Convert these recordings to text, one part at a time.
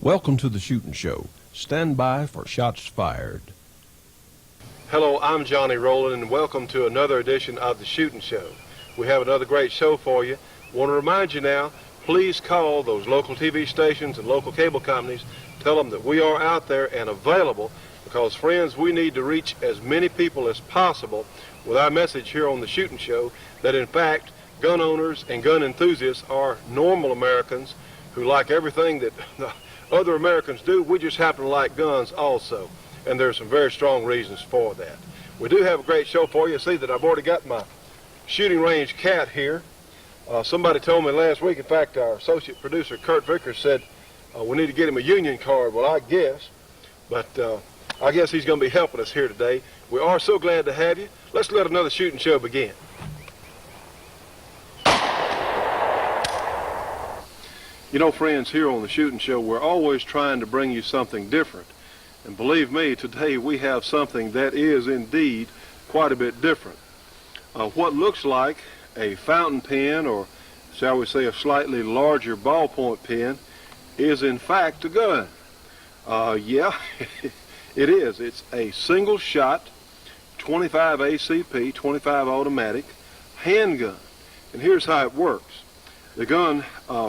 Welcome to the Shootin' Show. Stand by for shots fired. Hello, I'm Johnny Rowland, and welcome to another edition of the Shootin' Show. We have another great show for you. Want to remind you now, please call those local TV stations and local cable companies. Tell them that we are out there and available, because, friends, we need to reach as many people as possible with our message here on the Shootin' Show that, in fact, gun owners and gun enthusiasts are normal Americans who like everything that other Americans do. We just happen to like guns also, and there's some very strong reasons for that. We do have a great show for you. See that I've already got my shooting range cat here. Somebody told me last week, in fact, our associate producer Kurt Vickers said we need to get him a union card. Well, I guess, but I guess he's going to be helping us here today. We are so glad to have you. Let's let another shooting show begin. You know, friends, here on the Shootin' Show, we're always trying to bring you something different. And believe me, today we have something that is indeed quite a bit different. What looks like a fountain pen, or shall we say a slightly larger ballpoint pen, is in fact a gun. Yeah, it is. It's a single shot 25 ACP, 25 automatic handgun. And here's how it works. The gun,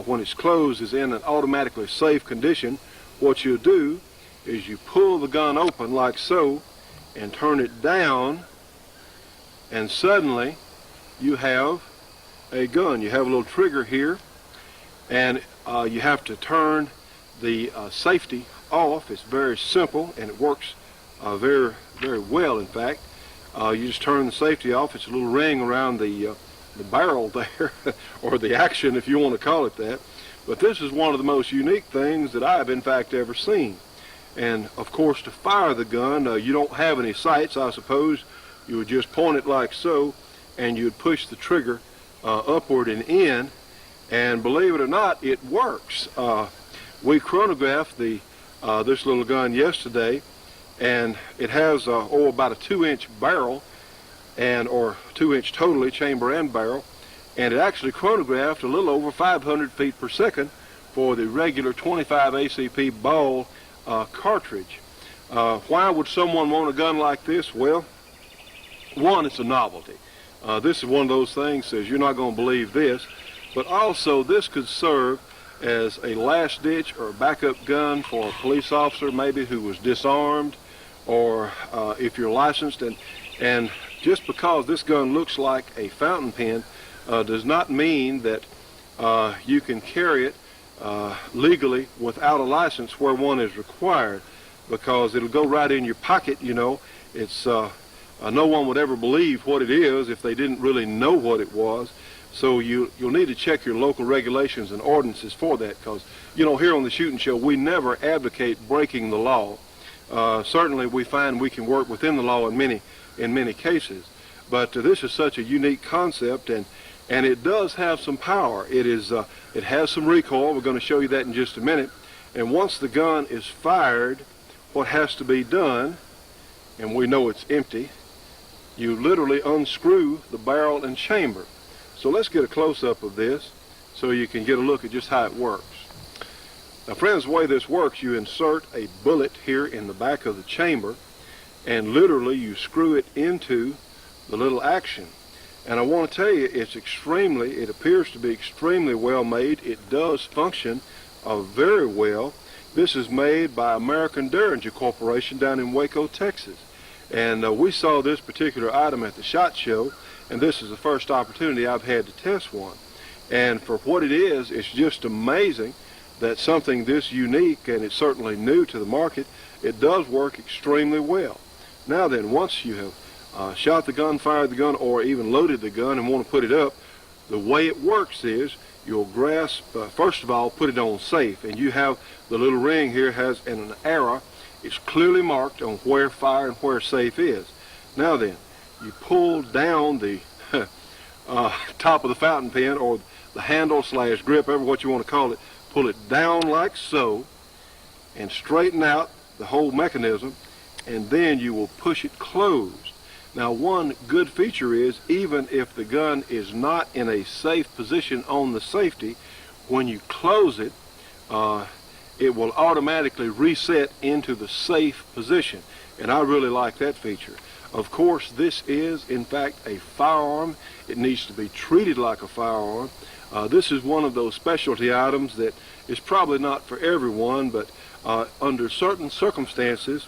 when it's closed, is in an automatically safe condition. What you do is you pull the gun open like so and turn it down, and suddenly you have a gun. You have a little trigger here, and you have to turn the safety off. It's very simple, and it works very, very well, in fact. You just turn the safety off. It's a little ring around the barrel there, or the action, if you want to call it that. But this is one of the most unique things that I've in fact ever seen. And of course, to fire the gun, you don't have any sights, I suppose. You would just point it like so, and you'd push the trigger upward and in, and believe it or not, it works. We chronographed this little gun yesterday, and it has about a 2-inch barrel, or 2-inch totally, chamber and barrel, and it actually chronographed a little over 500 feet per second for the regular 25 ACP ball cartridge. Why would someone want a gun like this? Well, one, it's a novelty. This is one of those things says you're not going to believe this, but also this could serve as a last ditch or a backup gun for a police officer maybe who was disarmed, or if you're licensed. And just because this gun looks like a fountain pen does not mean that you can carry it legally without a license where one is required, because it'll go right in your pocket. You know, it's no one would ever believe what it is if they didn't really know what it was. So you'll need to check your local regulations and ordinances for that, because, you know, here on the Shootin' Show we never advocate breaking the law. Certainly we find we can work within the law in many cases, but this is such a unique concept, and it does have some power. It has some recoil. We're going to show you that in just a minute. And once the gun is fired, what has to be done, and we know it's empty, you literally unscrew the barrel and chamber. So let's get a close-up of this so you can get a look at just how it works. Now, friends, the way this works, you insert a bullet here in the back of the chamber, and literally you screw it into the little action. And I want to tell you, it appears to be extremely well made. It does function very well. This is made by American Derringer Corporation down in Waco, Texas. And we saw this particular item at the SHOT Show, and this is the first opportunity I've had to test one. And for what it is, it's just amazing that something this unique, and it's certainly new to the market, it does work extremely well. Now then, once you have shot the gun, fired the gun, or even loaded the gun and want to put it up, the way it works is you'll grasp, first of all, put it on safe, and you have the little ring here has an arrow. It's clearly marked on where fire and where safe is. Now then, you pull down the top of the fountain pen, or the handle / grip, ever what you want to call it. Pull it down like so and straighten out the whole mechanism, and then you will push it closed. Now, one good feature is, even if the gun is not in a safe position on the safety, when you close it, it will automatically reset into the safe position. And I really like that feature. Of course, this is, in fact, a firearm. It needs to be treated like a firearm. This is one of those specialty items that is probably not for everyone, but under certain circumstances,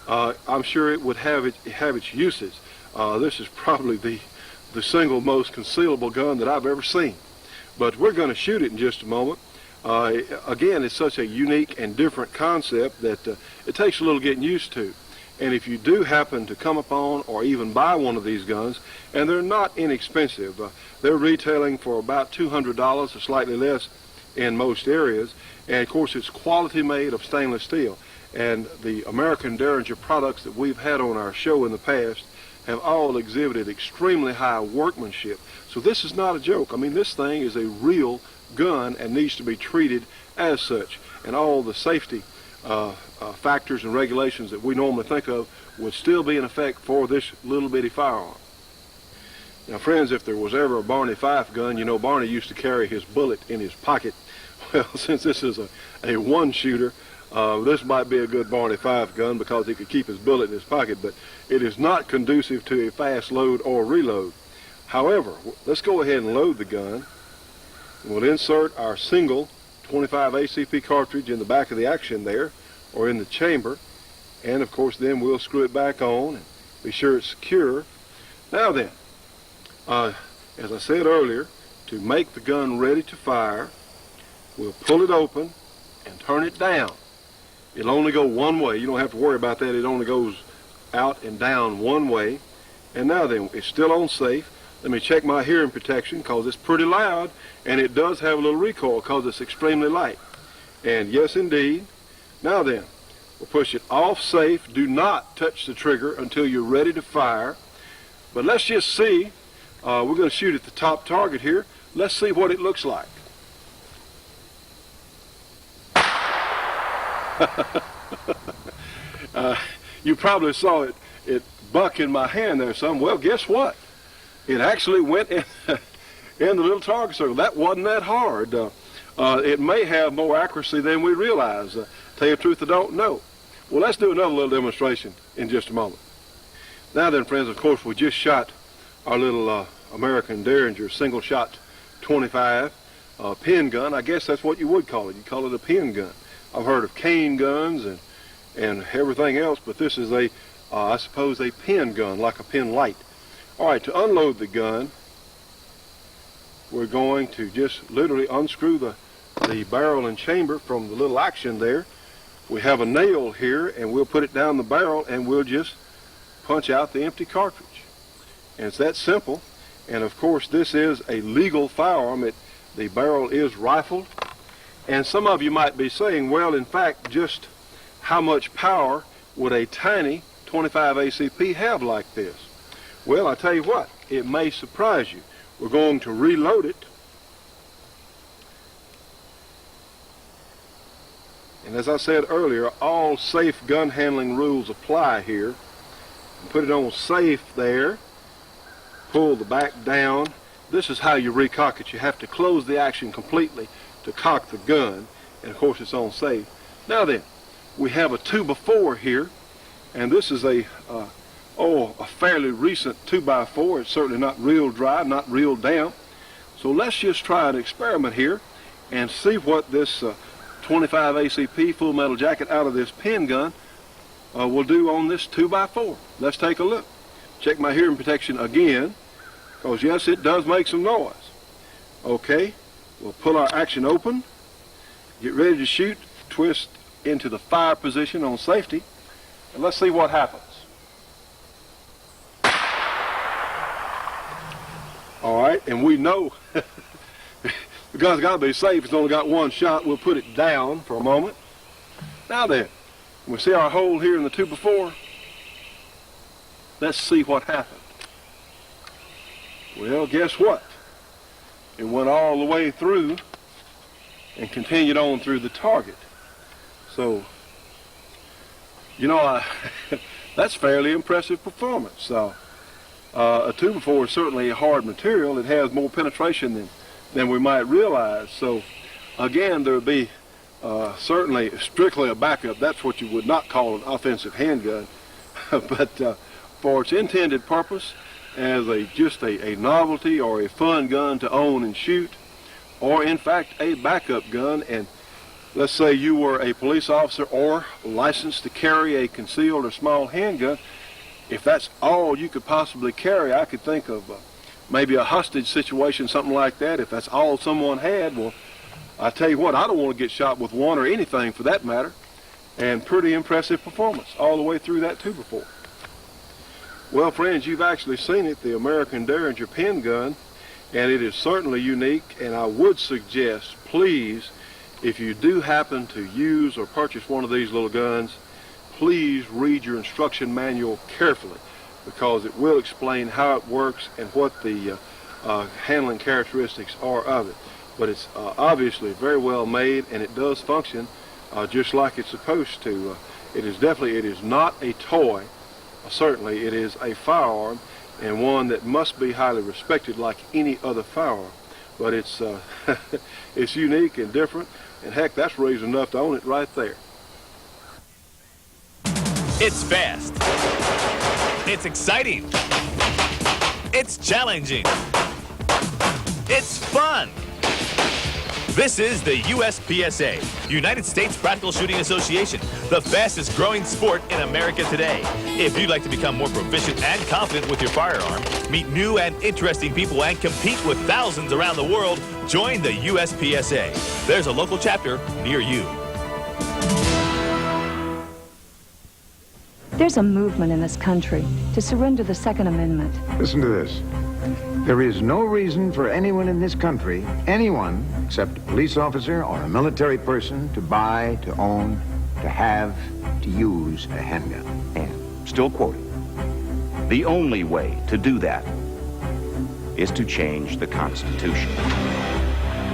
I'm sure it would have its uses. This is probably the single most concealable gun that I've ever seen. But we're going to shoot it in just a moment. Again, it's such a unique and different concept that it takes a little getting used to. And if you do happen to come upon or even buy one of these guns, and they're not inexpensive, they're retailing for about $200 or slightly less in most areas. And of course, it's quality made of stainless steel. And the American Derringer products that we've had on our show in the past have all exhibited extremely high workmanship. So this is not a joke. I mean, this thing is a real gun and needs to be treated as such. And all the safety factors and regulations that we normally think of would still be in effect for this little bitty firearm. Now, friends, if there was ever a Barney Fife gun, you know Barney used to carry his bullet in his pocket. Well, since this is a one-shooter, this might be a good Barney Fife gun because he could keep his bullet in his pocket, but it is not conducive to a fast load or reload. However, let's go ahead and load the gun. We'll insert our single 25 ACP cartridge in the back of the action there, or in the chamber, and of course then we'll screw it back on and be sure it's secure. Now then, as I said earlier, to make the gun ready to fire, we'll pull it open and turn it down. It'll only go one way. You don't have to worry about that. It only goes out and down one way. And now then, it's still on safe. Let me check my hearing protection because it's pretty loud, and it does have a little recoil because it's extremely light. And yes, indeed. Now then, we'll push it off safe. Do not touch the trigger until you're ready to fire. But let's just see. We're going to shoot at the top target here. Let's see what it looks like. You probably saw it buck in my hand there some. Well, guess what? It actually went in, in the little target circle. That wasn't that hard. It may have more accuracy than we realize. Tell you the truth, I don't know. Well, let's do another little demonstration in just a moment. Now then, friends, of course, we just shot our little American Derringer single-shot 25 pin gun. I guess that's what you would call it. You call it a pin gun. I've heard of cane guns and everything else, but this is I suppose a pin gun, like a pin light. All right, to unload the gun, we're going to just literally unscrew the barrel and chamber from the little action there. We have a nail here, and we'll put it down the barrel, and we'll just punch out the empty cartridge. And it's that simple. And of course, this is a legal firearm. The barrel is rifled. And some of you might be saying, well, in fact, just how much power would a tiny 25 ACP have like this? Well, I tell you what, it may surprise you. We're going to reload it. And as I said earlier, all safe gun handling rules apply here. Put it on safe there. Pull the back down. This is how you recock it. You have to close the action completely to cock the gun. And of course, it's on safe. Now then, we have a 2x4 here. And this is a fairly recent 2x4. It's certainly not real dry, not real damp. So let's just try an experiment here and see what this 25 ACP full metal jacket out of this pin gun will do on this 2x4. Let's take a look. Check my hearing protection again, because yes, it does make some noise. Okay, we'll pull our action open, get ready to shoot, twist into the fire position on safety, and let's see what happens. All right, and we know the gun's got to be safe. It's only got one shot. We'll put it down for a moment. Now then, we see our hole here in the 2x4. Let's see what happened. Well, guess what? It went all the way through and continued on through the target. So, you know, that's fairly impressive performance. A 2x4 is certainly a hard material. It has more penetration than we might realize. So, again, there would be certainly strictly a backup. That's what you would not call an offensive handgun. But for its intended purpose, as just a novelty or a fun gun to own and shoot, or in fact a backup gun, and let's say you were a police officer or licensed to carry a concealed or small handgun, if that's all you could possibly carry, I could think of maybe a hostage situation, something like that. If that's all someone had, well, I tell you what, I don't want to get shot with one or anything for that matter. And pretty impressive performance all the way through that too before. Well, friends, you've actually seen it, the American Derringer pen gun, and it is certainly unique, and I would suggest, please, if you do happen to use or purchase one of these little guns, please read your instruction manual carefully, because it will explain how it works and what the handling characteristics are of it. But it's obviously very well made, and it does function just like it's supposed to. It is not a toy. Certainly it is a firearm, and one that must be highly respected like any other firearm. But it's it's unique and different, and heck, that's reason enough to own it right there. It's fast. It's exciting. It's challenging. It's fun. This is the USPSA, United States Practical Shooting Association, the fastest growing sport in America today. If you'd like to become more proficient and confident with your firearm, meet new and interesting people, and compete with thousands around the world, join the USPSA. There's a local chapter near you. There's a movement in this country to surrender the Second Amendment. Listen to this. There is no reason for anyone in this country, anyone except a police officer or a military person, to buy, to own, to have, to use a handgun. And, still quoting, the only way to do that is to change the Constitution.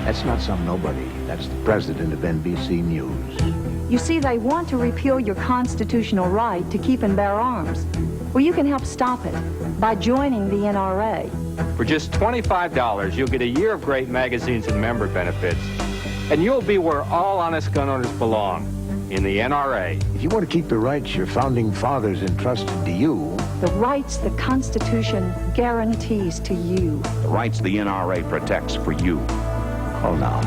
That's not some nobody. That's the president of NBC News. You see, they want to repeal your constitutional right to keep and bear arms. Well, you can help stop it by joining the NRA. For just $25, you'll get a year of great magazines and member benefits, and you'll be where all honest gun owners belong, in the NRA. If you want to keep the rights your founding fathers entrusted to you, The rights the Constitution guarantees to you. The rights the NRA protects for you. call now.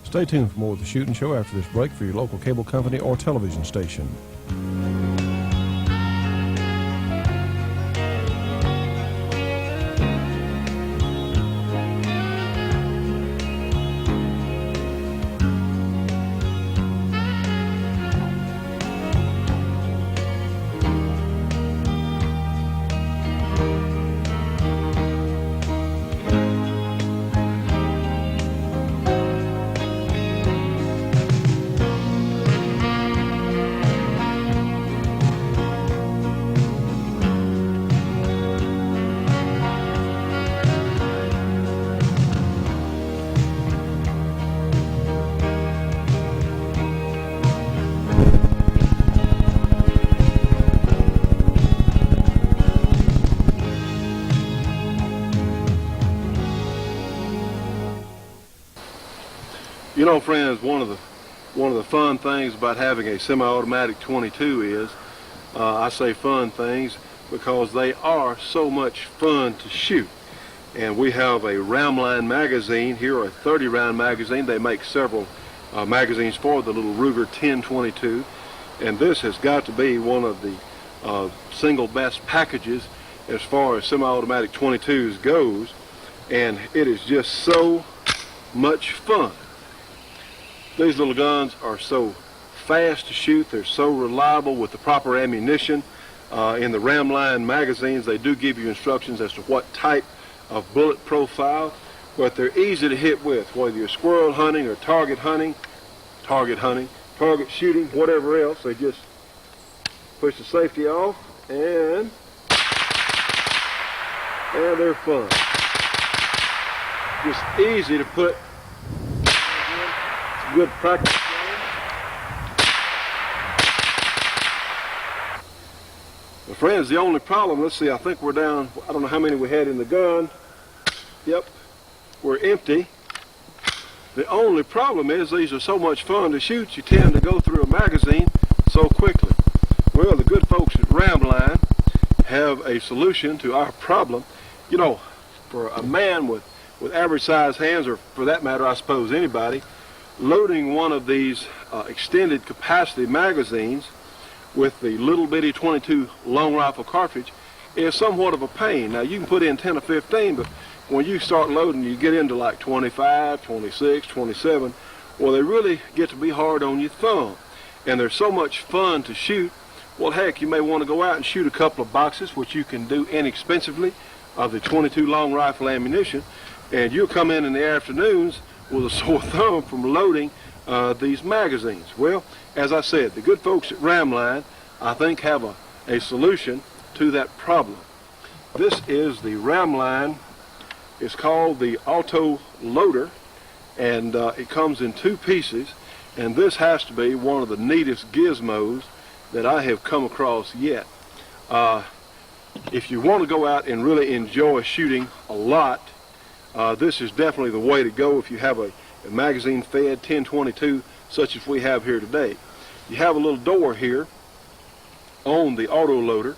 Stay tuned for more of the Shootin' Show after this break for your local cable company or television station. You know, friends, one of the fun things about having a semi-automatic 22 is, I say fun things because they are so much fun to shoot. And we have a Rowlands magazine here, a 30-round magazine. They make several magazines for the little Ruger 1022, and this has got to be one of the single best packages as far as semi-automatic 22s goes, and it is just so much fun. These little guns are so fast to shoot. They're so reliable with the proper ammunition. In the Rowlands magazines, they do give you instructions as to what type of bullet profile, but they're easy to hit with, whether you're squirrel hunting or target shooting, whatever else. They just push the safety off, and they're fun. Just easy to put. Good practice. Well, friends, the only problem, let's see, I think we're down, I don't know how many we had in the gun. Yep, we're empty. The only problem is these are so much fun to shoot, you tend to go through a magazine so quickly. Well, the good folks at Rowlands have a solution to our problem. You know, for a man with average size hands, or for that matter, I suppose anybody, loading one of these extended capacity magazines with the little bitty 22 long rifle cartridge is somewhat of a pain. Now, you can put in 10 or 15, but when you start loading, you get into like 25, 26, 27, well, they really get to be hard on your thumb. And they're so much fun to shoot. Well, heck, you may want to go out and shoot a couple of boxes, which you can do inexpensively, of the 22 long rifle ammunition, and you'll come in the afternoons with a sore thumb from loading these magazines. Well, as I said, the good folks at Rowlands, I think, have a solution to that problem. This is the Rowlands. It's called the Auto Loader, and it comes in 2 pieces, and this has to be one of the neatest gizmos that I have come across yet. If you want to go out and really enjoy shooting a lot, this is definitely the way to go if you have a magazine-fed 1022 such as we have here today. You have a little door here on the auto loader,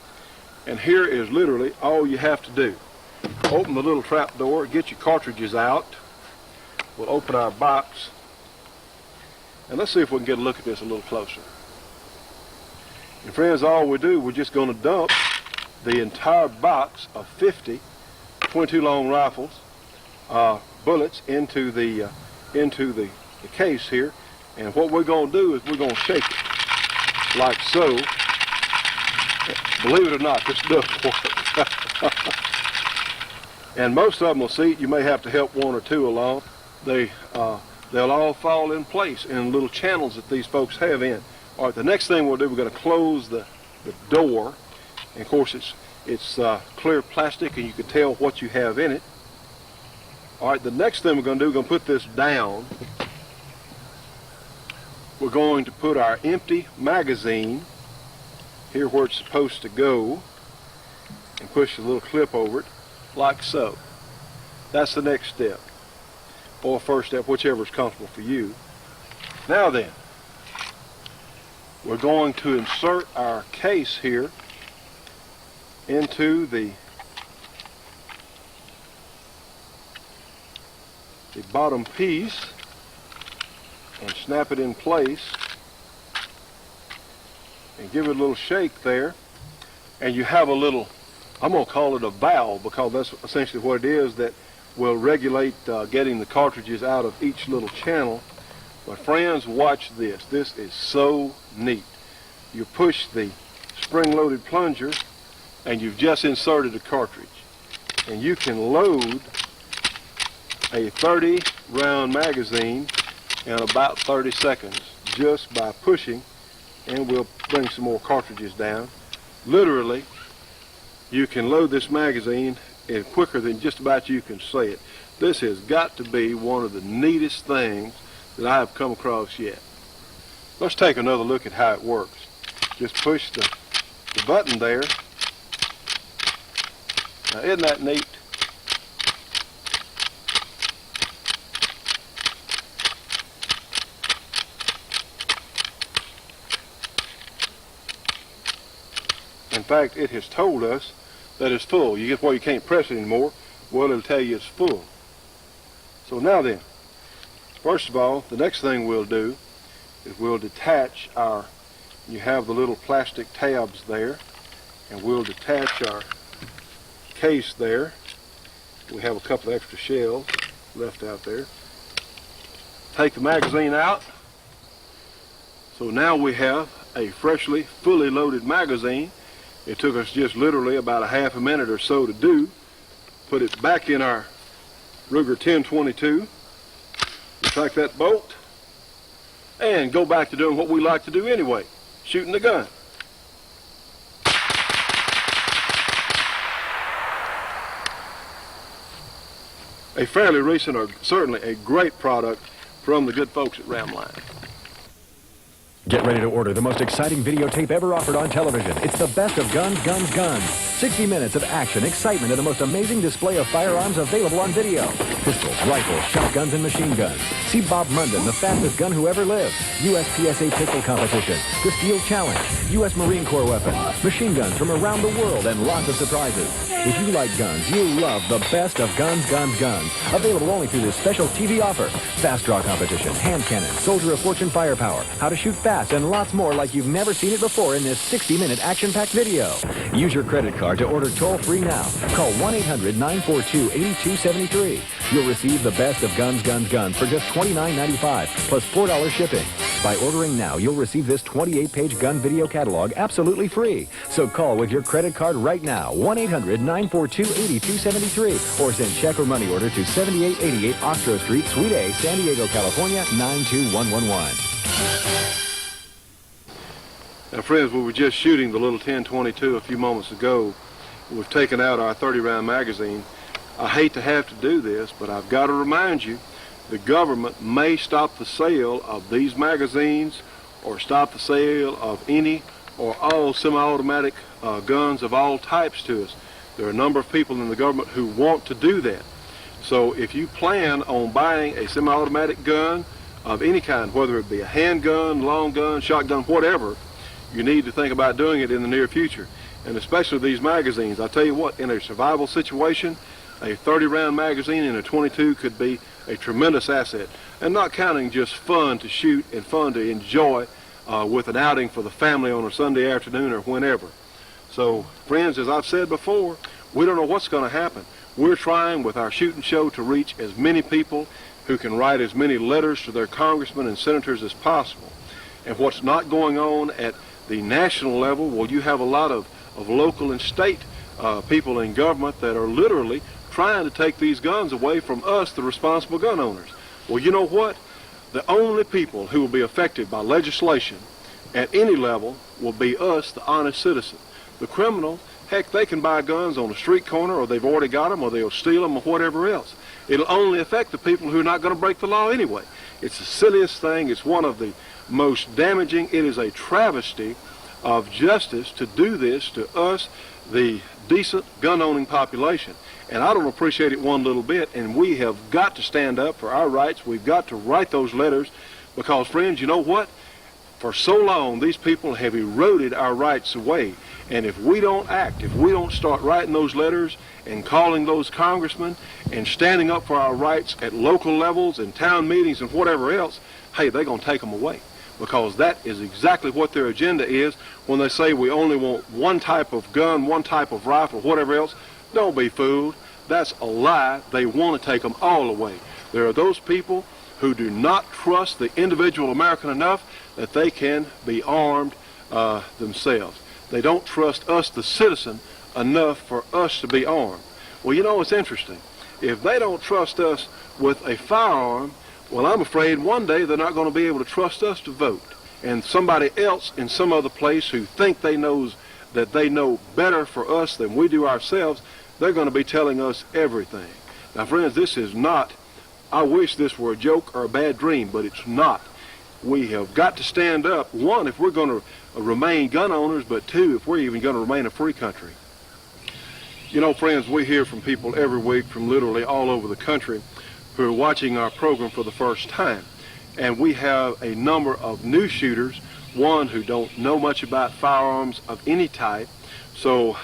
and here is literally all you have to do. Open the little trap door, get your cartridges out. We'll open our box, and let's see if we can get a look at this a little closer. And friends, all we do, we're just going to dump the entire box of 50 22 long rifles bullets into the case here, and what we're going to do is we're going to shake it like so. Believe it or not, this does work. And most of them will see it. You may have to help 1 or 2 along. They'll all fall in place in little channels that these folks have in. All right, the next thing we'll do, we're going to close the door. And of course, it's clear plastic, and you can tell what you have in it. All right, the next thing we're going to do, we're going to put this down. We're going to put our empty magazine here where it's supposed to go, and push the little clip over it, like so. That's the next step, or first step, whichever is comfortable for you. Now then, we're going to insert our case here into the bottom piece and snap it in place and give it a little shake there, and you have a little, I'm going to call it a valve, because that's essentially what it is, that will regulate getting the cartridges out of each little channel. But friends, watch this. This is so neat. You push the spring-loaded plunger, and you've just inserted a cartridge, and you can load a 30-round magazine in about 30 seconds just by pushing, and we'll bring some more cartridges down. Literally, you can load this magazine in quicker than just about you can say it. This has got to be one of the neatest things that I have come across yet. Let's take another look at how it works. Just push the button there. Now, isn't that neat? In fact, it has told us that it's full. You get where you can't press it anymore. Well, it'll tell you it's full. So now then, first of all, the next thing we'll do is we'll detach our, you have the little plastic tabs there, and we'll detach our case there. We have a couple of extra shells left out there. Take the magazine out. So now we have a freshly, fully loaded magazine. It took us just literally about a half a minute or so to do. Put it back in our Ruger 1022. Retract that bolt and go back to doing what we like to do anyway, shooting the gun. A fairly recent, or certainly a great product from the good folks at Rowlands. Get ready to order the most exciting videotape ever offered on television. It's the best of guns, guns, guns. 60 minutes of action, excitement, and the most amazing display of firearms available on video. Pistols, rifles, shotguns, and machine guns. See Bob Munden, the fastest gun who ever lived. USPSA pistol competition. The Steel Challenge. U.S. Marine Corps weapons. Machine guns from around the world, and lots of surprises. If you like guns, you'll love the best of guns, guns, guns. Available only through this special TV offer. Fast draw competition, hand cannon, Soldier of Fortune firepower, how to shoot fast, and lots more like you've never seen it before in this 60-minute action-packed video. Use your credit card to order toll-free now. Call 1-800-942-8273. You'll receive the best of guns, guns, guns for just $29.95 plus $4 shipping. By ordering now, you'll receive this 28-page gun video catalog absolutely free. So call with your credit card right now, 1-800-942-8273, or send check or money order to 7888 Ostro Street, Suite A, San Diego, California, 92111. Now, friends, we were just shooting the little 1022 a few moments ago. We've taken out our 30-round magazine. I hate to have to do this, but I've got to remind you, the government may stop the sale of these magazines or stop the sale of any or all semi-automatic guns of all types to us. There are a number of people in the government who want to do that. So if you plan on buying a semi-automatic gun of any kind, whether it be a handgun, long gun, shotgun, whatever, you need to think about doing it in the near future. And especially these magazines. I tell you what, in a survival situation, a 30-round magazine in a 22 could be a tremendous asset. And not counting just fun to shoot and fun to enjoy with an outing for the family on a Sunday afternoon or whenever. So, friends, as I've said before, we don't know what's going to happen. We're trying with our shooting show to reach as many people who can write as many letters to their congressmen and senators as possible. And what's not going on at the national level, well, you have a lot of local and state people in government that are literally trying to take these guns away from us, the responsible gun owners. Well, you know what? The only people who will be affected by legislation at any level will be us, the honest citizen. The criminal, heck, they can buy guns on the street corner, or they've already got them, or they'll steal them, or whatever else. It'll only affect the people who are not going to break the law anyway. It's the silliest thing. It's one of the most damaging. It is a travesty of justice to do this to us, the decent gun-owning population. And I don't appreciate it one little bit, and we have got to stand up for our rights. We've got to write those letters because, friends, you know what? For so long, these people have eroded our rights away. And if we don't act, if we don't start writing those letters and calling those congressmen and standing up for our rights at local levels and town meetings and whatever else, hey, they're going to take them away. Because that is exactly what their agenda is when they say we only want one type of gun, one type of rifle, whatever else. Don't be fooled. That's a lie. They want to take them all away. There are those people who do not trust the individual American enough that they can be armed themselves. They don't trust us, the citizen, enough for us to be armed. Well, you know, it's interesting. If they don't trust us with a firearm, well, I'm afraid one day they're not going to be able to trust us to vote. And somebody else in some other place who think they know better for us than we do ourselves, they're going to be telling us everything. Now, friends, this is not, I wish this were a joke or a bad dream, but it's not. We have got to stand up, one, if we're going to remain gun owners, but two, if we're even going to remain a free country. You know, friends, we hear from people every week from literally all over the country who are watching our program for the first time. And we have a number of new shooters, one who don't know much about firearms of any type. So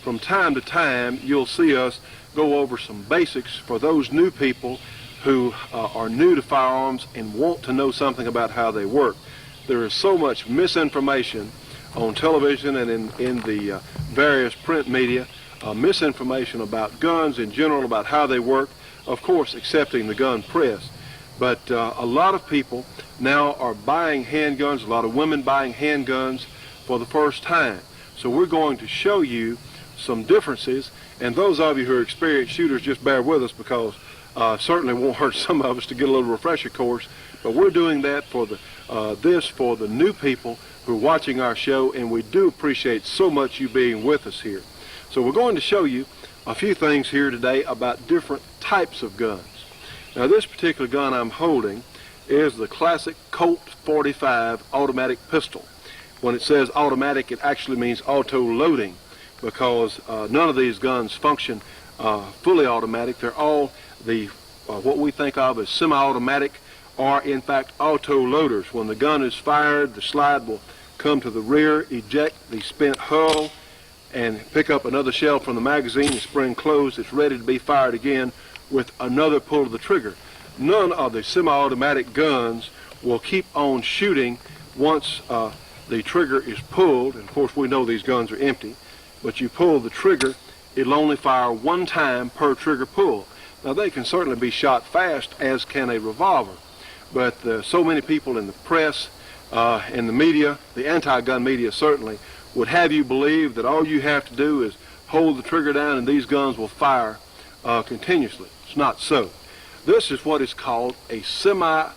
from time to time, you'll see us go over some basics for those new people who are new to firearms and want to know something about how they work. There is so much misinformation on television and in the various print media, misinformation about guns in general, about how they work, of course, excepting the gun press. But a lot of people now are buying handguns, a lot of women buying handguns for the first time. So we're going to show you some differences, and those of you who are experienced shooters, just bear with us because certainly won't hurt some of us to get a little refresher course. But we're doing that for the for the new people who are watching our show, and we do appreciate so much you being with us here. So we're going to show you a few things here today about different types of guns. Now, this particular gun I'm holding is the classic Colt 45 automatic pistol. When it says automatic, it actually means auto-loading, because none of these guns function fully automatic. They're all what we think of as semi-automatic, or in fact auto-loaders. When the gun is fired, the slide will come to the rear, eject the spent hull, and pick up another shell from the magazine. The spring closed, it's ready to be fired again with another pull of the trigger. None of the semi-automatic guns will keep on shooting once the trigger is pulled. And of course we know these guns are empty, but you pull the trigger, it'll only fire one time per trigger pull. Now they can certainly be shot fast, as can a revolver, but so many people in the press, in the media, the anti-gun media certainly, would have you believe that all you have to do is hold the trigger down and these guns will fire continuously. It's not so. This is what is called a single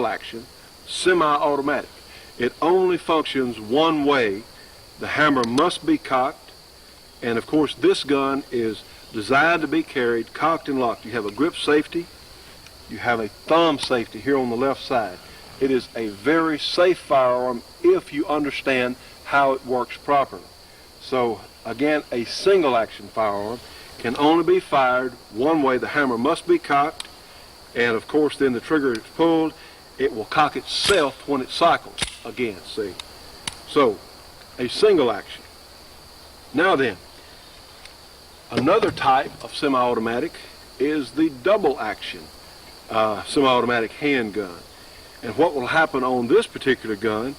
action semi-automatic. It only functions one way. The hammer must be cocked, and of course this gun is designed to be carried cocked and locked. You have a grip safety, you have a thumb safety here on the left side. It is a very safe firearm if you understand how it works properly. So again, a single action firearm can only be fired one way. The hammer must be cocked, and of course then the trigger is pulled. It will cock itself when it cycles again, see. So a single action. Now then, another type of semi-automatic is the double action semi-automatic handgun. And what will happen on this particular gun,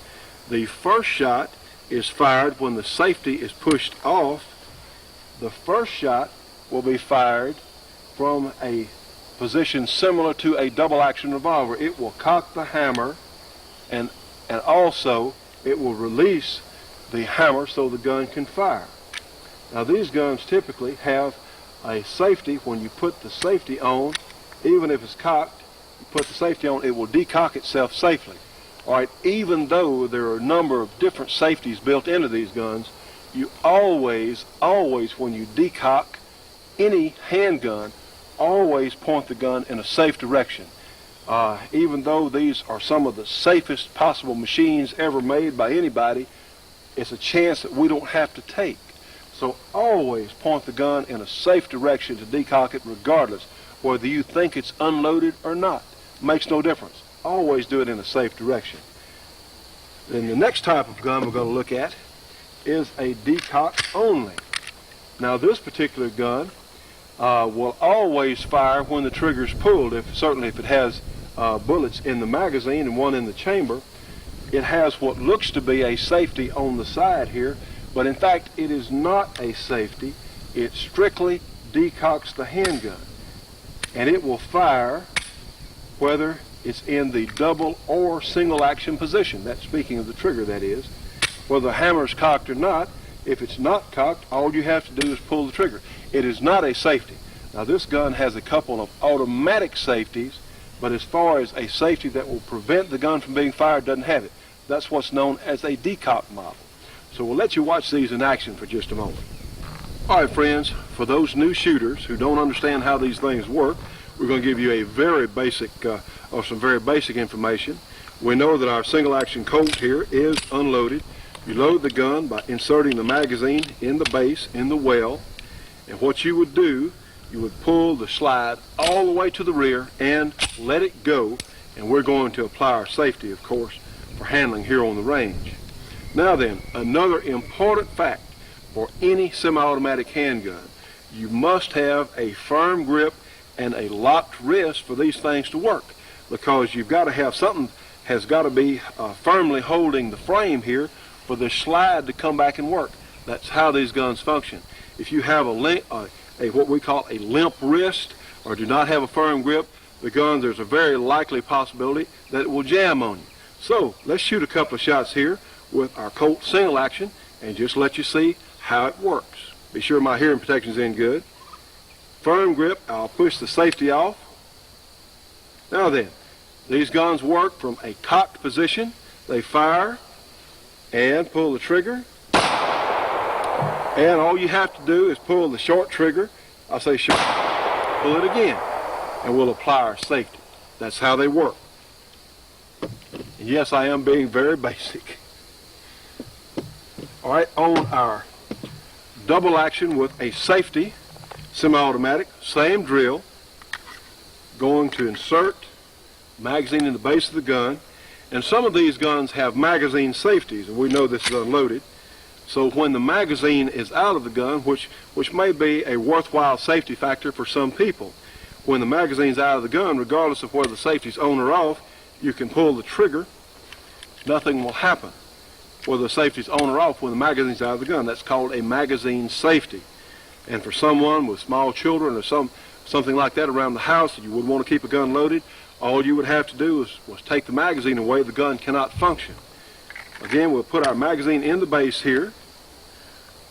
the first shot is fired when the safety is pushed off. The first shot will be fired from a position similar to a double action revolver. It will cock the hammer, and also it will release the hammer so the gun can fire. Now these guns typically have a safety. When you put the safety on, even if it's cocked, you put the safety on, it will decock itself safely. All right, even though there are a number of different safeties built into these guns, you always, when you decock any handgun, always point the gun in a safe direction. Even though these are some of the safest possible machines ever made by anybody, it's a chance that we don't have to take. So always point the gun in a safe direction to decock it, regardless whether you think it's unloaded or not. Makes no difference. Always do it in a safe direction. Then the next type of gun we're going to look at is a decock only. Now this particular gun will always fire when the trigger is pulled, certainly if it has bullets in the magazine and one in the chamber. It has what looks to be a safety on the side here, but in fact it is not a safety. It strictly decocks the handgun, and it will fire whether it's in the double or single action position. That's speaking of the trigger, that is. Whether the hammer's cocked or not, if it's not cocked, all you have to do is pull the trigger. It is not a safety. Now this gun has a couple of automatic safeties, but as far as a safety that will prevent the gun from being fired, doesn't have it. That's what's known as a decock model. So we'll let you watch these in action for just a moment. All right, friends, for those new shooters who don't understand how these things work, we're going to give you a very basic, some very basic information. We know that our single action Colt here is unloaded. You load the gun by inserting the magazine in the base, in the well, and what you would do, you would pull the slide all the way to the rear and let it go, and we're going to apply our safety, of course, for handling here on the range. Now then, another important fact for any semi-automatic handgun, you must have a firm grip and a locked wrist for these things to work, because you've got to have something has got to be firmly holding the frame here for the slide to come back and work. That's how these guns function. If you have what we call a limp wrist, or do not have a firm grip, the gun, there's a very likely possibility that it will jam on you. So let's shoot a couple of shots here with our Colt single action and just let you see how it works. Be sure my hearing protection's in good. Firm grip, I'll push the safety off. Now then, these guns work from a cocked position. They fire and pull the trigger. And all you have to do is pull the short trigger. I say short, pull it again, and we'll apply our safety. That's how they work. And yes, I am being very basic. All right, on our double action with a safety semi-automatic, same drill, going to insert magazine in the base of the gun. And some of these guns have magazine safeties, and we know this is unloaded. So when the magazine is out of the gun, which may be a worthwhile safety factor for some people, when the magazine's out of the gun, regardless of whether the safety's on or off, you can pull the trigger. Nothing will happen whether the safety's on or off when the magazine's out of the gun. That's called a magazine safety. And for someone with small children or something like that around the house that you would want to keep a gun loaded, all you would have to do was take the magazine away. The gun cannot function. Again, we'll put our magazine in the base here,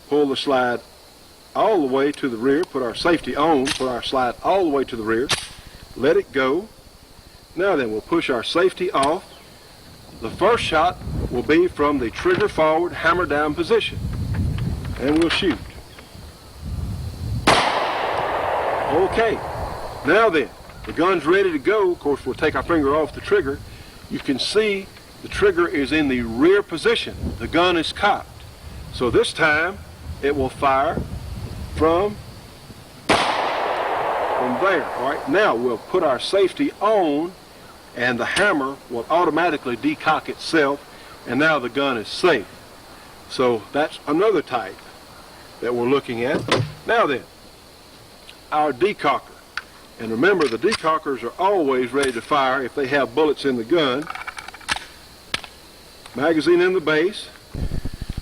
pull the slide all the way to the rear, put our safety on, put our slide all the way to the rear, let it go. Now then, we'll push our safety off. The first shot will be from the trigger forward, hammer down position, and we'll shoot. Okay, now then, the gun's ready to go. Of course, we'll take our finger off the trigger. You can see the trigger is in the rear position. The gun is cocked. So this time, it will fire from there. All right, now we'll put our safety on, and the hammer will automatically decock itself, and now the gun is safe. So that's another type that we're looking at. Now then, our decocker. And remember, the decockers are always ready to fire if they have bullets in the gun. Magazine in the base.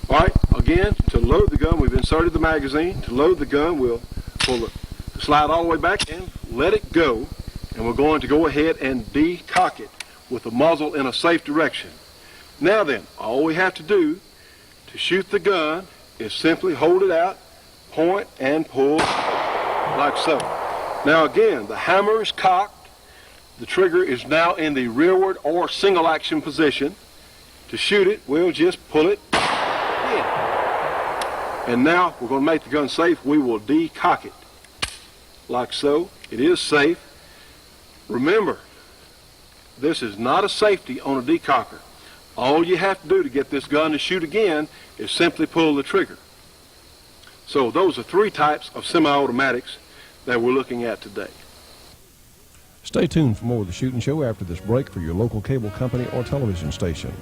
All right, again, to load the gun, we've inserted the magazine. To load the gun, we'll pull the slide all the way back in, let it go, and we're going to go ahead and decock it with the muzzle in a safe direction. Now then, all we have to do to shoot the gun is simply hold it out, point, and pull like so. Now again, the hammer is cocked. The trigger is now in the rearward or single action position. To shoot it, we'll just pull it in. And now we're going to make the gun safe. We will decock it like so. It is safe. Remember, this is not a safety on a decocker. All you have to do to get this gun to shoot again is simply pull the trigger. So those are three types of semi-automatics that we're looking at today. Stay tuned for more of the Shootin' Show after this break for your local cable company or television station.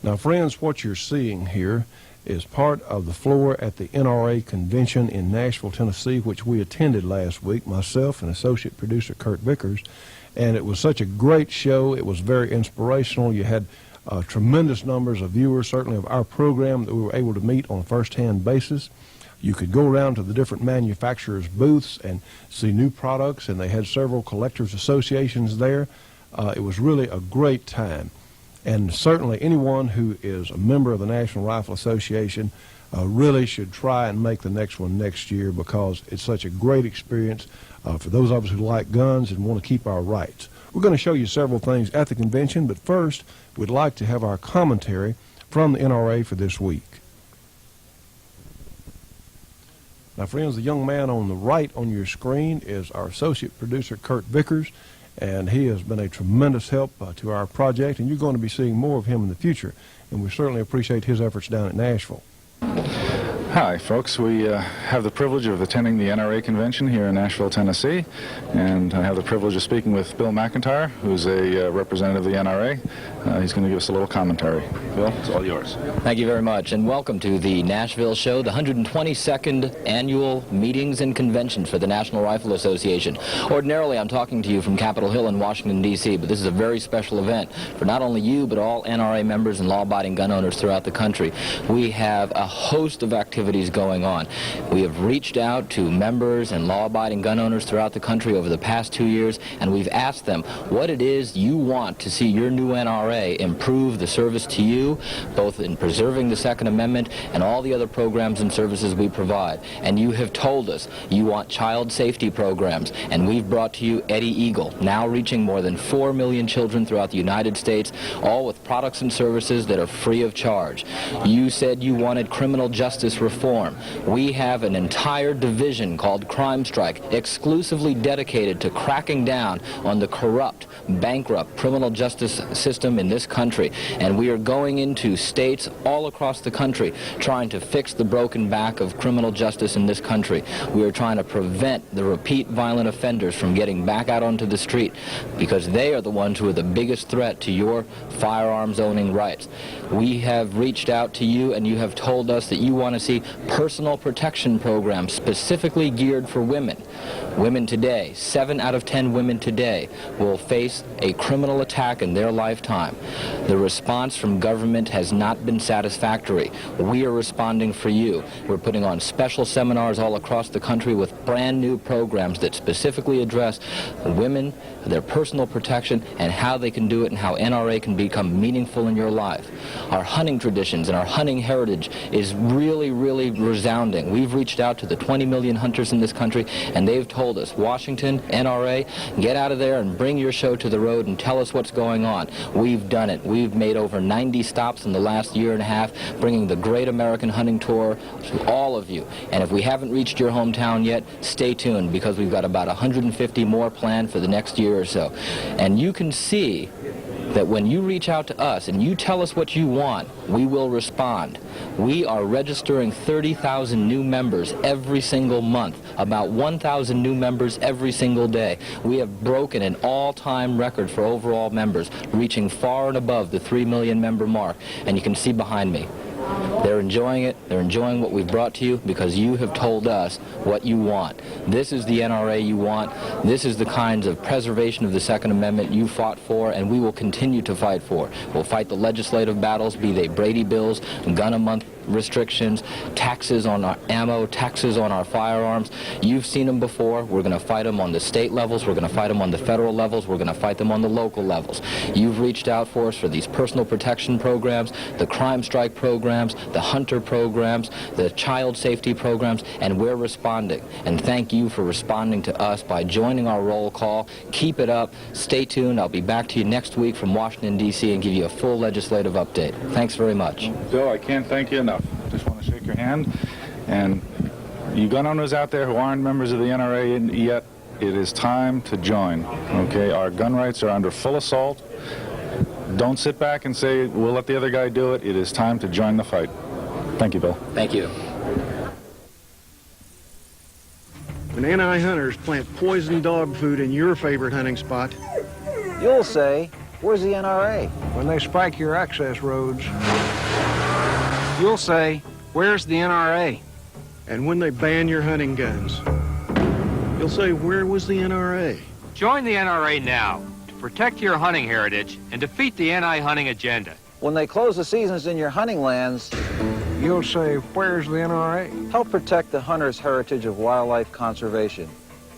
Now, friends, what you're seeing here is part of the floor at the NRA convention in Nashville, Tennessee, which we attended last week, myself and associate producer Kurt Vickers. And it was such a great show. It was very inspirational. You had tremendous numbers of viewers, certainly of our program, that we were able to meet on a first-hand basis. You could go around to the different manufacturers' booths and see new products, and they had several collectors associations there. It was really a great time. And certainly anyone who is a member of the National Rifle Association really should try and make the next one next year, because it's such a great experience for those of us who like guns and want to keep our rights. We're going to show you several things at the convention, but first we'd like to have our commentary from the NRA for this week. Now, friends, the young man on the right on your screen is our associate producer, Kurt Vickers, and he has been a tremendous help to our project, and you're going to be seeing more of him in the future, and we certainly appreciate his efforts down at Nashville. Hi, folks. We have the privilege of attending the NRA convention here in Nashville, Tennessee, and I have the privilege of speaking with Bill McIntyre, who's a representative of the NRA. He's going to give us a little commentary. Bill, it's all yours. Thank you very much, and welcome to the Nashville Show, the 122nd annual meetings and conventions for the National Rifle Association. Ordinarily, I'm talking to you from Capitol Hill in Washington, D.C., but this is a very special event for not only you, but all NRA members and law-abiding gun owners throughout the country. We have a host of activities going on. We have reached out to members and law-abiding gun owners throughout the country over the past 2 years, and we've asked them what it is you want to see your new NRA improve the service to you, both in preserving the Second Amendment and all the other programs and services we provide. And you have told us you want child safety programs, and we've brought to you Eddie Eagle, now reaching more than 4 million children throughout the United States, all with products and services that are free of charge. You said you wanted criminal justice reform. We have an entire division called Crime Strike exclusively dedicated to cracking down on the corrupt, bankrupt criminal justice system in this country, and we are going into states all across the country trying to fix the broken back of criminal justice in this country. We are trying to prevent the repeat violent offenders from getting back out onto the street, because they are the ones who are the biggest threat to your firearms owning rights. We have reached out to you, and you have told us that you want to see personal protection programs specifically geared for women. Women today, 7 out of 10 women today will face a criminal attack in their lifetime. The response from government has not been satisfactory. We are responding for you. We're putting on special seminars all across the country with brand new programs that specifically address women, their personal protection, and how they can do it and how NRA can become meaningful in your life. Our hunting traditions and our hunting heritage is really, really resounding. We've reached out to the 20 million hunters in this country, and they've told us, Washington, NRA, get out of there and bring your show to the road and tell us what's going on. We've done it. We've made over 90 stops in the last year and a half, bringing the Great American Hunting Tour to all of you. And if we haven't reached your hometown yet, stay tuned, because we've got about 150 more planned for the next year or so. And you can see that when you reach out to us and you tell us what you want, we will respond. We are registering 30,000 new members every single month, about 1,000 new members every single day. We have broken an all-time record for overall members, reaching far and above the 3 million member mark. And you can see behind me, they're enjoying it. They're enjoying what we've brought to you because you have told us what you want. This is the NRA you want. This is the kinds of preservation of the Second Amendment you fought for, and we will continue to fight for. We'll fight the legislative battles, be they Brady bills, gun-a-month restrictions, taxes on our ammo, taxes on our firearms. You've seen them before. We're going to fight them on the state levels. We're going to fight them on the federal levels. We're going to fight them on the local levels. You've reached out for us for these personal protection programs, the crime strike programs, the hunter programs, the child safety programs, and we're responding. And thank you for responding to us by joining our roll call. Keep it up. Stay tuned. I'll be back to you next week from Washington, D.C. and give you a full legislative update. Thanks very much. Bill, I can't thank you enough. Just want to shake your hand. And you gun owners out there who aren't members of the NRA yet, it is time to join. Okay, our gun rights are under full assault. Don't sit back and say, we'll let the other guy do it. It is time to join the fight. Thank you, Bill. Thank you. When NI hunters plant poison dog food in your favorite hunting spot, You'll say, where's the NRA? when they spike your access roads, You'll say, where's the NRA? and when they ban your hunting guns, you'll say, where was the NRA? Join the NRA now to protect your hunting heritage and defeat the anti-hunting agenda. When they close the seasons in your hunting lands, You'll say, where's the NRA? help protect the hunter's heritage of wildlife conservation.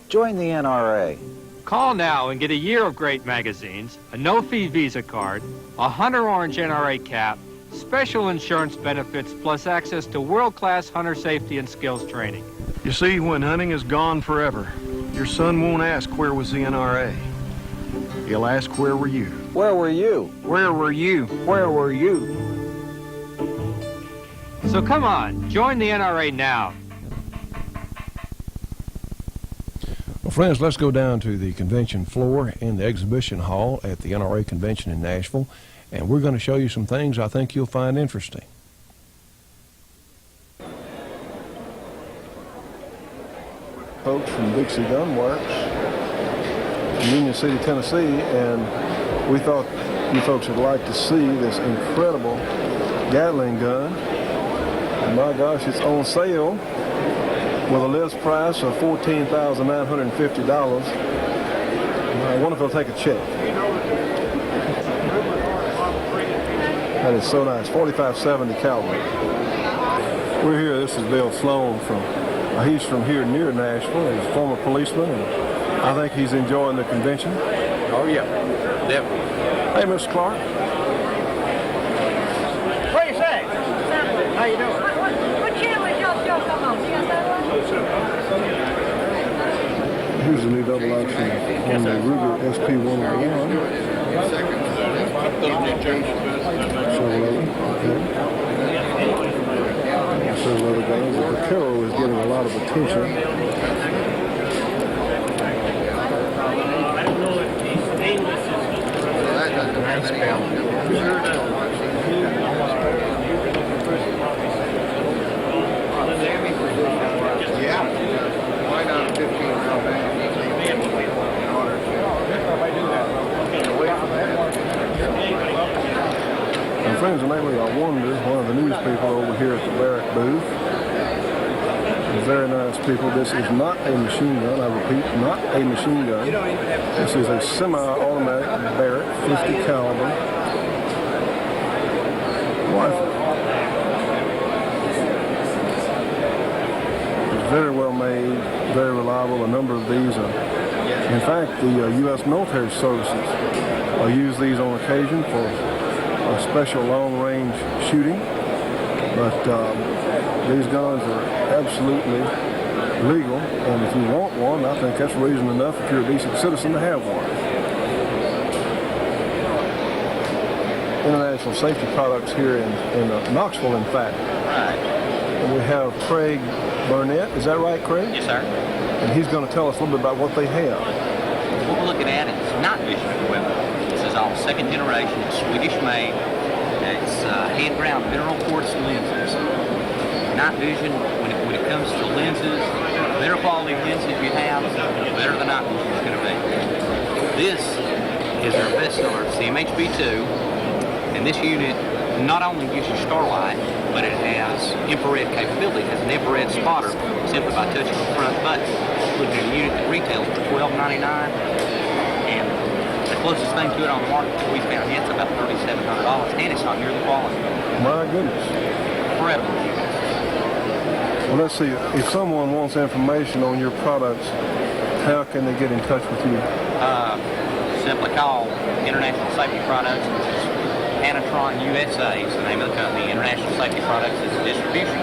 Join the NRA. Call now and get a year of great magazines, a no-fee Visa card, a Hunter Orange NRA cap, special insurance benefits, plus access to world-class hunter safety and skills training. You see, when hunting is gone forever, your son won't ask, where was the NRA? He'll ask, where were you? Where were you? Where were you? Where were you? So come on, join the NRA now. Well, friends, let's go down to the convention floor in the exhibition hall at the NRA convention in Nashville, and we're going to show you some things I think you'll find interesting. folks from Dixie Gun Works in Union City, Tennessee, and we thought you folks would like to see this incredible Gatling gun. And my gosh, it's on sale with a list price of $14,950. I wonder if they'll take a check. That is so nice. 4570 caliber. We're here. This is Bill Sloan he's from here near Nashville. He's a former policeman, and I think he's enjoying the convention. Oh yeah, definitely. Hey, Mr. Clark. What do you say? How you doing? What channel is y'all show come on? You got that one? Here's the new double action on the Ruger SP-101. Chevrolet. Several other guns. The Vaquero is getting a lot of attention. And friends and neighbors, I wonder, one of the news people over here at the Barrack booth, very nice people. This is not a machine gun. I repeat, not a machine gun. This is a semi-automatic Barrack 50 caliber rifle. It's very well made, very reliable. A number of these are, in fact, the U.S. military services use these on occasion for special long-range shooting. But these guns are absolutely legal, and if you want one, I think that's reason enough if you're a decent citizen to have one. International Safety Products here in Knoxville, in fact. Right. And we have Craig Burnett. Is that right, Craig? Yes, sir. And he's going to tell us a little bit about what they have. What we're looking at is night vision equipment. This is all second generation. It's Swedish made. It's hand ground mineral quartz lenses. Night vision, when it comes to lenses, the better quality lenses you have, the better the night vision is going to be. This is our best seller. It's the MHB2, and this unit not only gives you starlight, but it has infrared capability. It has an infrared spotter simply by touching the front button. Looking at a unit that retails for $12.99, and the closest thing to it on the market that we found yet is about $3,700, and it's not near the quality. My goodness. Incredible. Well, let's see. If someone wants information on your products, how can they get in touch with you? Simply call International Safety Products, which is Anatron USA is the name of the company. International Safety Products is distribution.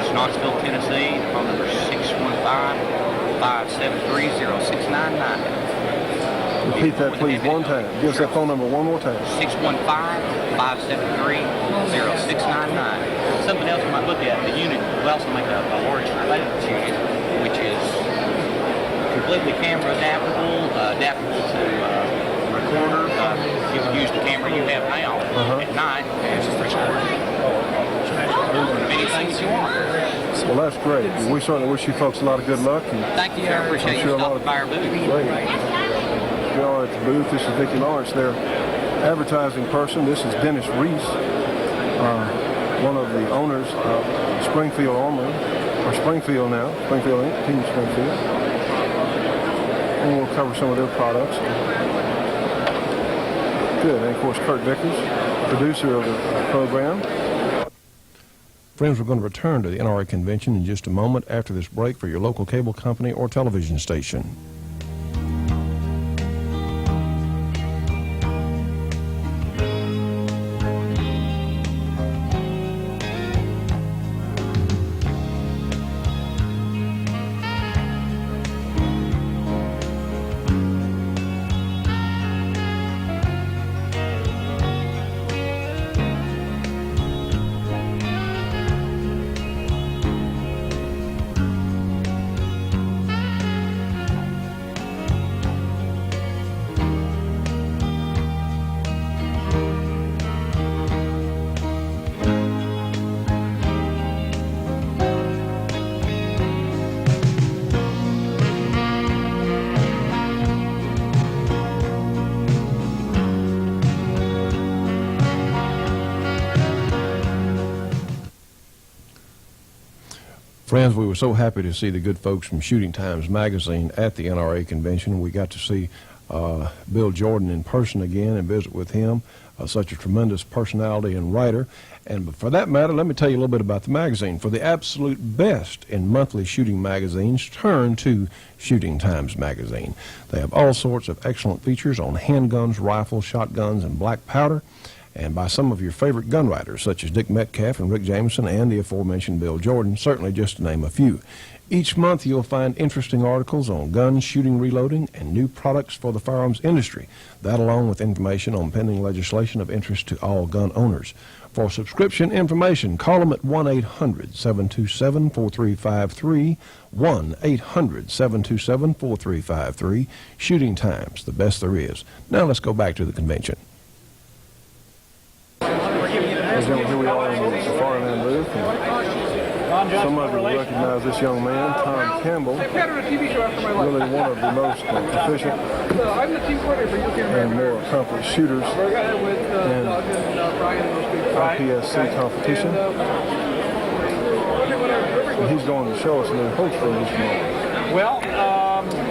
It's Knoxville, Tennessee. The phone number is 615-573-0699. Repeat that, please, one time. Give us that phone number one more time. 615-573-0699. Something else we might look at, the unit will also make a large surveillance unit, which is completely camera adaptable, adaptable to recorder. You can use the camera you have now at night as a anything that you want. Well, that's great. We certainly wish you folks a lot of good luck. And thank you, sir. I appreciate you stopping by our booth. Great. We are at the booth. This is Vicki Lawrence, their advertising person. This is Dennis Reese, one of the owners of Springfield Armory, or Springfield now, Springfield Inc., Team Springfield. And we'll cover some of their products. Good. And of course, Kurt Vickers, producer of the program. Friends, we're going to return to the NRA convention in just a moment after this break for your local cable company or television station. Friends, we were so happy to see the good folks from Shooting Times magazine at the NRA convention. We got to see Bill Jordan in person again and visit with him, such a tremendous personality and writer. And for that matter, let me tell you a little bit about the magazine. For the absolute best in monthly shooting magazines, turn to Shooting Times magazine. They have all sorts of excellent features on handguns, rifles, shotguns, and black powder, and by some of your favorite gun writers, such as Dick Metcalf and Rick Jameson and the aforementioned Bill Jordan, certainly just to name a few. Each month you'll find interesting articles on guns, shooting, reloading, and new products for the firearms industry. That along with information on pending legislation of interest to all gun owners. For subscription information, call them at 1-800-727-4353, 1-800-727-4353. Shooting Times, the best there is. Now let's go back to the convention. Here we are in the Fireland booth. Some of you will recognize this young man, Tom Campbell, really one of the most proficient and more accomplished shooters in IPSC competition. And he's going to show us a new holster in this moment. Well,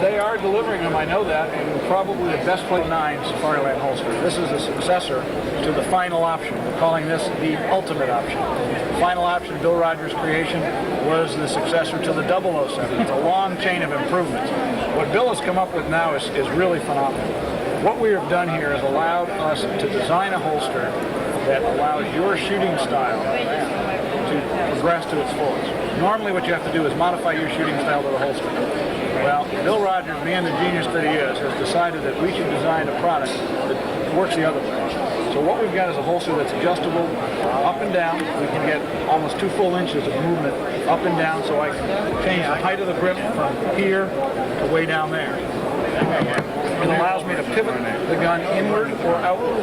they are delivering them, I know that, and probably the best plate 9's Fireland holster. This is the successor to the final option. We're calling this the ultimate option. The final option, Bill Rogers' creation, was the successor to the 007. It's a long chain of improvements. What Bill has come up with now is really phenomenal. What we have done here is allowed us to design a holster that allows your shooting style to progress to its fullest. Normally what you have to do is modify your shooting style to the holster. Well, Bill Rogers, being the genius that he is, has decided that we should design a product that works the other way. So what we've got is a holster that's adjustable up and down. We can get almost 2 full inches of movement up and down, so I can change the height of the grip from here to way down there. It allows me to pivot the gun inward or outward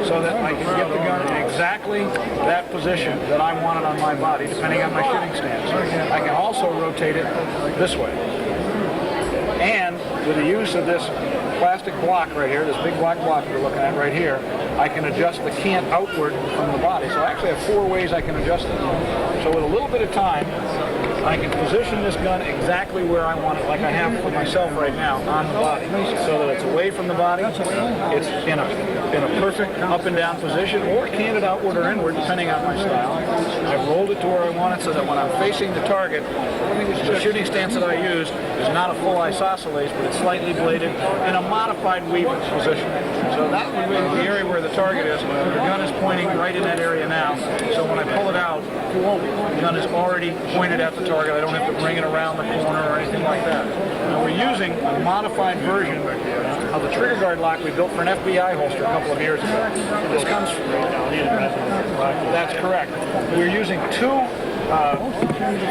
so that I can get the gun in exactly that position that I want it on my body, depending on my shooting stance. I can also rotate it this way. And with the use of this plastic block right here, this big black block you're looking at right here, I can adjust the cant outward from the body. So I actually have 4 ways I can adjust it. So with a little bit of time, I can position this gun exactly where I want it, like I have for myself right now, on the body, so that it's away from the body, it's in a perfect up and down position, or canted outward or inward, depending on my style. I've rolled it to where I want it so that when I'm facing the target, the shooting stance that I use is not a full isosceles, but it's slightly bladed in a modified weaving position. So that would be the area where the target is. The gun is pointing right in that area now, so when I pull it out, the gun is already pointed at the target. I don't have to bring it around the corner or anything like that. Now we're using a modified version of the trigger guard lock we built for an FBI holster a couple of years ago. This comes from... That's correct. We're using 2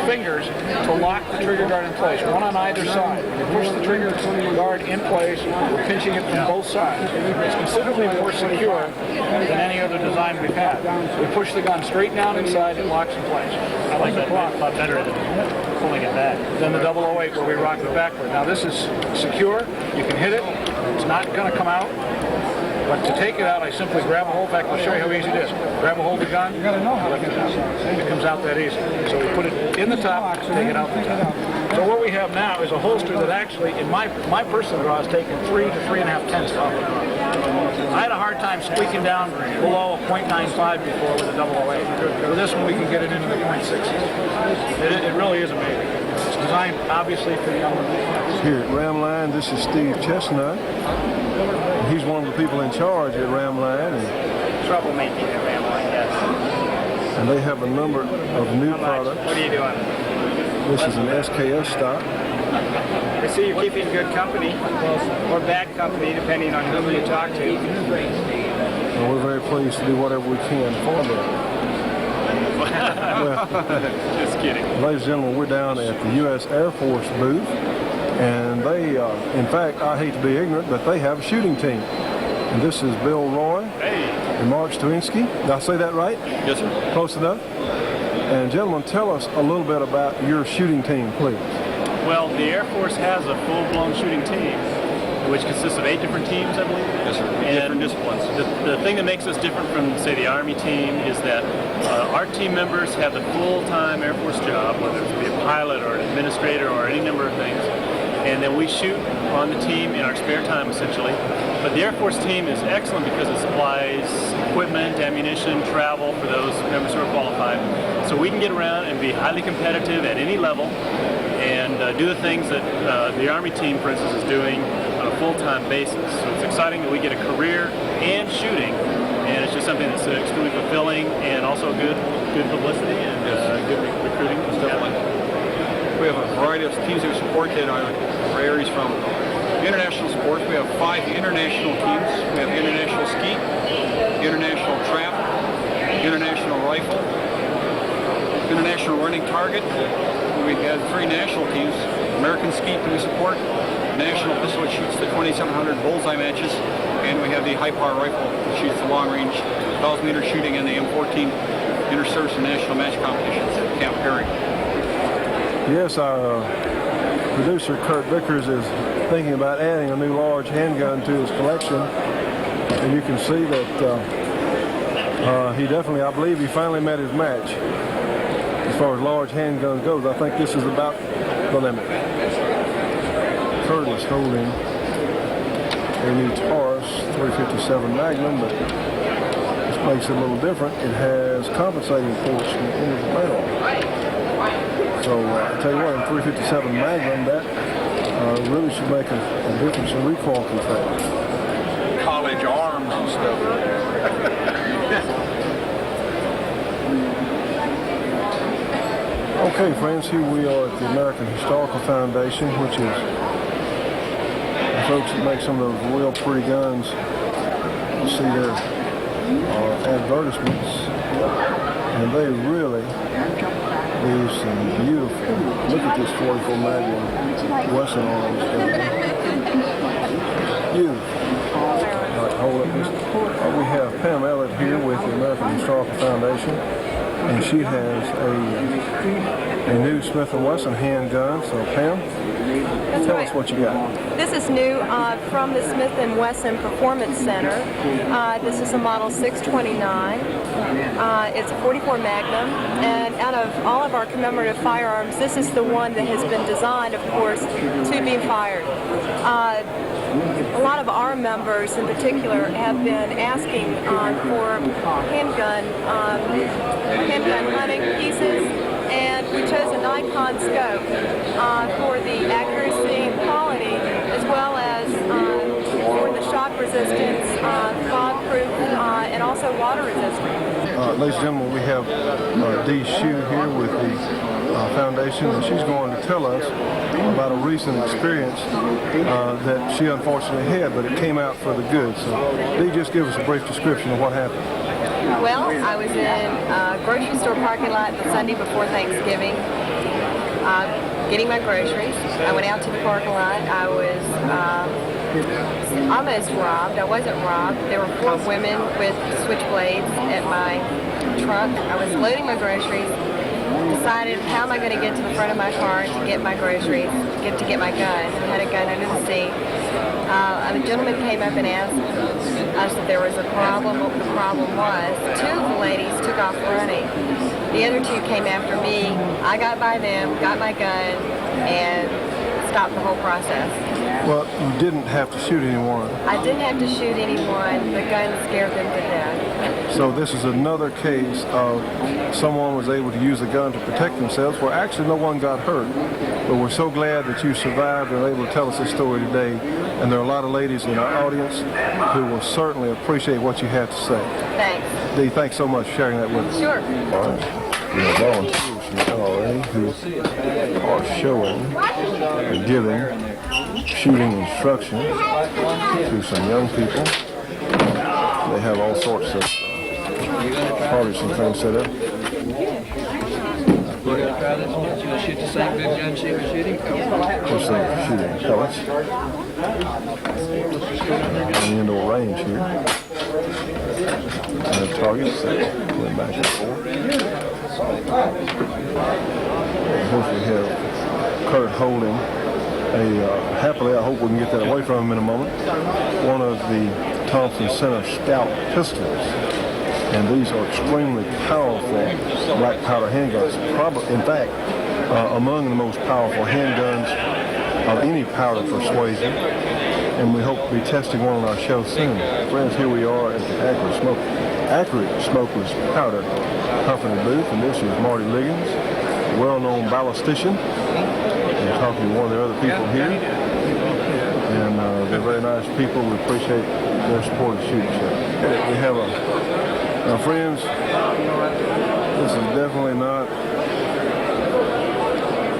fingers to lock the trigger guard in place, one on either side. When you push the trigger guard in place, we're pinching it from both sides. It's considerably more secure than any other design we've had. We push the gun straight down inside, it locks in place. I like that a lot better than pulling it back. Than the 008 where we rock it backward. Now this is secure, you can hit it, it's not going to come out. But to take it out, I simply grab a hold. In fact, I'll show you how easy it is. Grab a hold of the gun, lift it out. It comes out that easy. So we put it in the top, take it out the top. So what we have now is a holster that actually, in my personal draw, has taken 3 to 3.5 tenths off the draw. I had a hard time squeaking down below a .95 before with a 008. With this one, we can get it into the .6s. It really is amazing. It's designed, obviously, for young people. Here at Ramline, this is Steve Chestnut. He's one of the people in charge at Ramline. Troublemaking at Ramline, yes. And they have a number of new products. What are you doing? This is an SKS stock. I see you're keeping good company, or bad company, depending on who you talk to. And we're very pleased to do whatever we can for them. Well, just kidding. Ladies and gentlemen, we're down at the U.S. Air Force booth. And they, in fact, I hate to be ignorant, but they have a shooting team. And this is Bill Roy and Mark Stawinski. Did I say that right? Yes, sir. Close enough? And gentlemen, tell us a little bit about your shooting team, please. Well, the Air Force has a full-blown shooting team, which consists of 8 different teams, I believe. Yes, sir. Different disciplines. The thing that makes us different from, say, the Army team is that our team members have the full-time Air Force job, whether it be a pilot or an administrator or any number of things. And then we shoot on the team in our spare time, essentially. But the Air Force team is excellent because it supplies equipment, ammunition, travel for those members who are qualified. So we can get around and be highly competitive at any level and do the things that the Army team, for instance, is doing on a full-time basis. So it's exciting that we get a career and shooting, and it's just something that's extremely fulfilling and also good publicity and good recruiting. We have a variety of teams that we support that are varies from international sports. We have 5 international teams. We have international ski, international trap, international rifle, international running target. We have 3 national teams. American skeet that we support, national pistol which shoots the 2700 bullseye matches, and we have the high power rifle which shoots the long range 1,000-meter shooting and the M14 inter-service and national match competitions at Camp Perry. Yes, our producer Kurt Vickers is thinking about adding a new large handgun to his collection, and you can see that he definitely, I believe he finally met his match as far as large handguns goes. I think this is about the limit. Kurt is holding a new Taurus 357 Magnum, but this makes it a little different. It has compensating ports in the barrel. So I tell you what, in 357 Magnum, that really should make a difference in recoil control. College arms and stuff. Okay, friends, here we are at the American Historical Foundation, which is the folks that make some of those real pretty guns. You see their advertisements, and they really do some beautiful. Look at this 44 Magnum Wesson on this gun. Beautiful. All right, hold up this. We have Pam Ellett here with the American Historical Foundation, and she has a new Smith & Wesson handgun. So Pam, tell us what you got. This is new from the Smith & Wesson Performance Center. This is a model 629. It's a 44 Magnum, and out of all of our commemorative firearms, this is the one that has been designed, of course, to be fired. A lot of our members in particular have been asking for handgun hunting pieces, and we chose a Nikon scope for the accuracy and quality, as well as for the shock resistance, fog-proof, and also water resistant. Ladies and gentlemen, we have Dee Shue here with the foundation, and she's going to tell us about a recent experience that she unfortunately had, but it came out for the good. So, Dee, just give us a brief description of what happened. Well, I was in a grocery store parking lot the Sunday before Thanksgiving, getting my groceries. I went out to the parking lot. I was almost robbed. I wasn't robbed. There were 4 women with switchblades at my truck. I was loading my groceries. Decided, how am I going to get to the front of my car to get my groceries, to get my gun? I had a gun under the seat. A gentleman came up and asked us if there was a problem, what the problem was. 2 of the ladies took off running. The other 2 came after me. I got by them, got my gun, and stopped the whole process. Well, you didn't have to shoot anyone. I didn't have to shoot anyone. The gun scared them to death. So this is another case of someone was able to use a gun to protect themselves, where actually no one got hurt. But we're so glad that you survived and are able to tell us this story today. And there are a lot of ladies in our audience who will certainly appreciate what you have to say. Thanks. Dee, thanks so much for sharing that with us. Sure. All right. We have volunteers from NRA who are showing and giving shooting instruction to some young people. They have all sorts of parties and things set up. You gonna try this one? You gonna shoot the same big gun she was shooting? Just shooting pellets. On the indoor range here. And the targets that went back and forth. Hopefully we have Kurt holding happily, I hope we can get that away from him in a moment, one of the Thompson Center Scout pistols. And these are extremely powerful black powder handguns. In fact, among the most powerful handguns of any powder persuasion, and we hope to be testing one on our show soon. Friends, here we are at the Accurate Smokeless Powder Company booth, and this is Marty Liggins, a well-known ballistician. I'm talking to one of the other people here, and they're very nice people. We appreciate their support of the Shooting Show. We have now friends, this is definitely not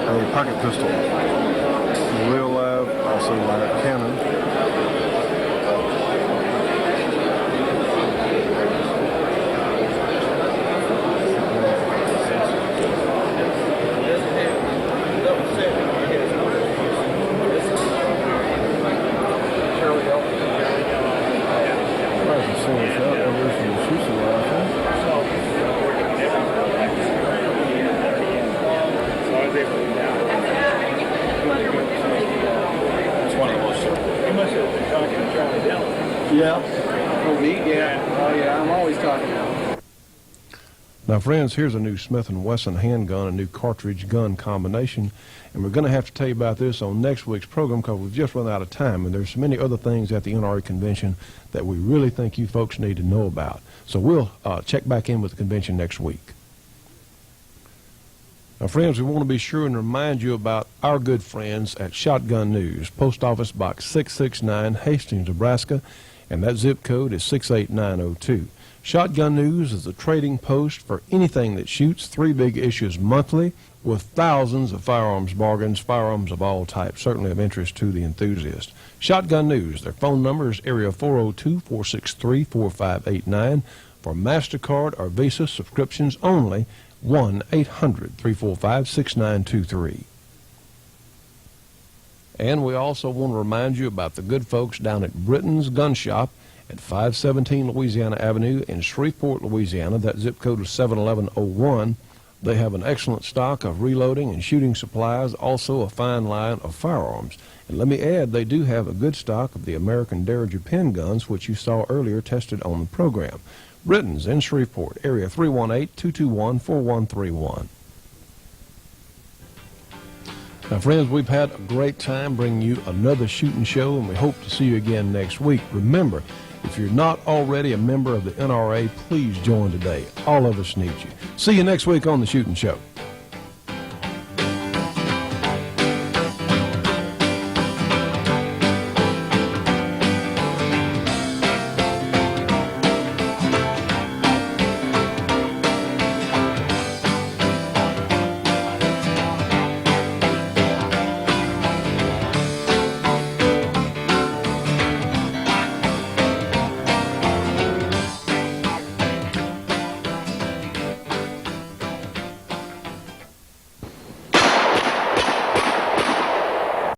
a pocket pistol. It's a real live, also live cannon. Now, friends, here's a new Smith & Wesson handgun, a new cartridge gun combination, and we're going to have to tell you about this on next week's program because we've just run out of time, and there's so many other things at the NRA convention that we really think you folks need to know about. So we'll check back in with the convention next week. Now, friends, we want to be sure and remind you about our good friends at Shotgun News, Post Office Box 669, Hastings, Nebraska, and that zip code is 68902. Shotgun News is a trading post for anything that shoots, 3 big issues monthly with thousands of firearms bargains, firearms of all types, certainly of interest to the enthusiast. Shotgun News, their phone number is area 402-463-4589. For MasterCard or Visa subscriptions only, 1-800-345-6923. And we also want to remind you about the good folks down at Britton's Gun Shop at 517 Louisiana Avenue in Shreveport, Louisiana. That zip code is 71101. They have an excellent stock of reloading and shooting supplies, also a fine line of firearms. And let me add, they do have a good stock of the American Derringer pen guns, which you saw earlier tested on the program. Britton's in Shreveport, area 318-221-4131. Now, friends, we've had a great time bringing you another shooting show, and we hope to see you again next week. Remember, if you're not already a member of the NRA, please join today. All of us need you. See you next week on The Shooting Show.